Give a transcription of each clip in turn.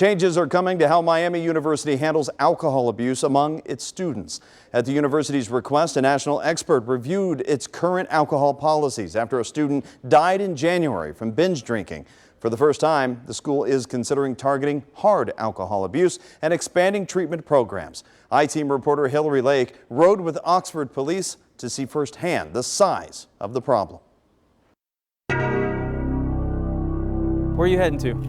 Changes are coming to how Miami University handles alcohol abuse among its students. At the university's request, a national expert reviewed its current alcohol policies after a student died in January from binge drinking. For the first time, the school is considering targeting hard alcohol abuse and expanding treatment programs. I-Team reporter Hillary Lake rode with Oxford police to see firsthand the size of the problem. Where are you heading to?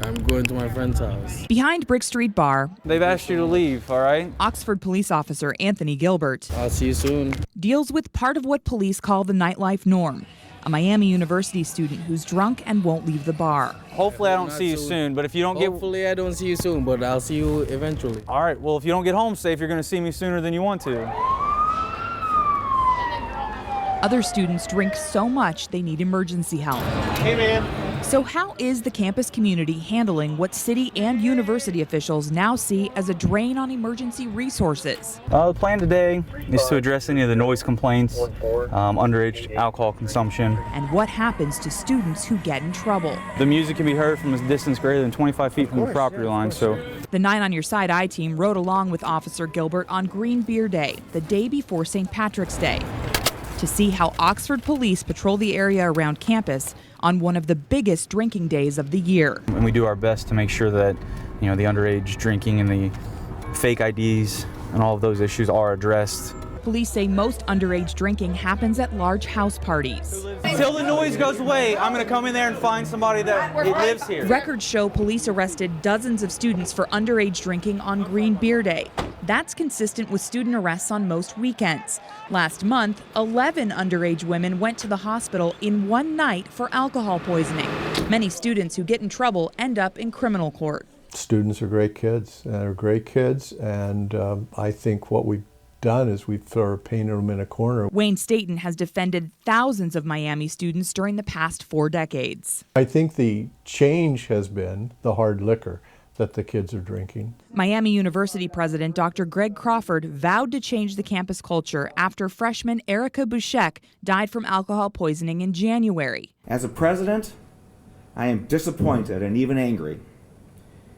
I'm going to my friend's house. Behind Brick Street Bar, They've asked you to leave, all right? Oxford police officer Anthony Gilbert I'll see you soon. deals with part of what police call the nightlife norm. A Miami University student who's drunk and won't leave the bar. Hopefully I don't see you soon, but if you don't get... Hopefully I don't see you soon, but I'll see you eventually. All right, well, if you don't get home safe, you're going to see me sooner than you want to. Other students drink so much they need emergency help. Hey, man. So how is the campus community handling what city and university officials now see as a drain on emergency resources? The plan today is to address any of the noise complaints, underage alcohol consumption. And what happens to students who get in trouble? The music can be heard from a distance greater than 25 feet from the property line, so... The 9 on Your Side I-Team rode along with Officer Gilbert on Green Beer Day, the day before St. Patrick's Day, to see how Oxford police patrol the area around campus on one of the biggest drinking days of the year. And we do our best to make sure that, the underage drinking and the fake IDs and all of those issues are addressed. Police say most underage drinking happens at large house parties. Until the noise goes away, I'm going to come in there and find somebody that lives here. Records show police arrested dozens of students for underage drinking on Green Beer Day. That's consistent with student arrests on most weekends. Last month, 11 underage women went to the hospital in one night for alcohol poisoning. Many students who get in trouble end up in criminal court. Students are great kids, and I think what we've done is we've sort of painted them in a corner. Wayne Staten has defended thousands of Miami students during the past 4 decades. I think the change has been the hard liquor that the kids are drinking. Miami University President Dr. Greg Crawford vowed to change the campus culture after freshman Erica Buschick died from alcohol poisoning in January. As a president, I am disappointed and even angry.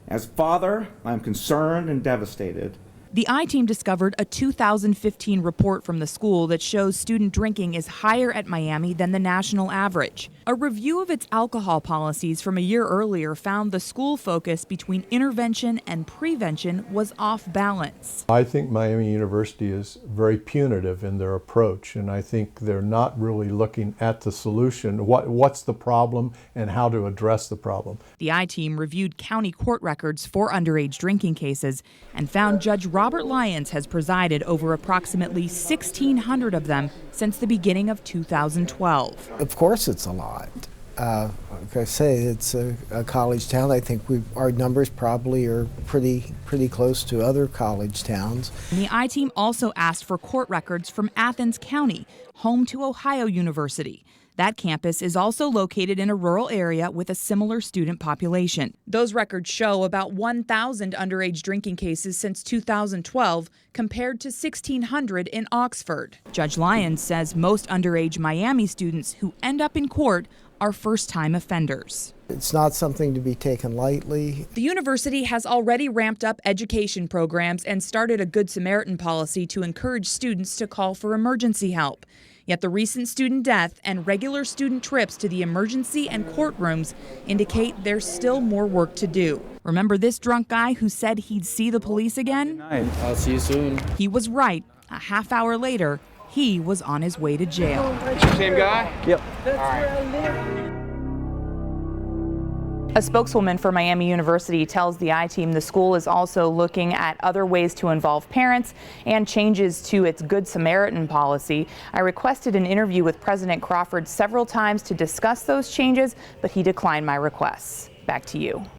As father, I am concerned and devastated. The I-Team discovered a 2015 report from the school that shows student drinking is higher at Miami than the national average. A review of its alcohol policies from a year earlier found the school focus between intervention and prevention was off balance. I think Miami University is very punitive in their approach, and I think they're not really looking at the solution, what's the problem and how to address the problem. The I-Team reviewed county court records for underage drinking cases and found Judge Robert Lyons has presided over approximately 1,600 of them since the beginning of 2012. Of course it's a lot. Like I say, it's a college town. I think our numbers probably are pretty close to other college towns. And the I-Team also asked for court records from Athens County, home to Ohio University. That campus is also located in a rural area with a similar student population. Those records show about 1,000 underage drinking cases since 2012 compared to 1,600 in Oxford. Judge Lyons says most underage Miami students who end up in court are first-time offenders. It's not something to be taken lightly. The university has already ramped up education programs and started a Good Samaritan policy to encourage students to call for emergency help. Yet the recent student death and regular student trips to the emergency and courtrooms indicate there's still more work to do. Remember this drunk guy who said he'd see the police again? I'll see you soon. He was right. A half hour later, he was on his way to jail. Same guy? Yep. All right. A spokeswoman for Miami University tells the I-Team the school is also looking at other ways to involve parents and changes to its Good Samaritan policy. I requested an interview with President Crawford several times to discuss those changes, but he declined my requests. Back to you.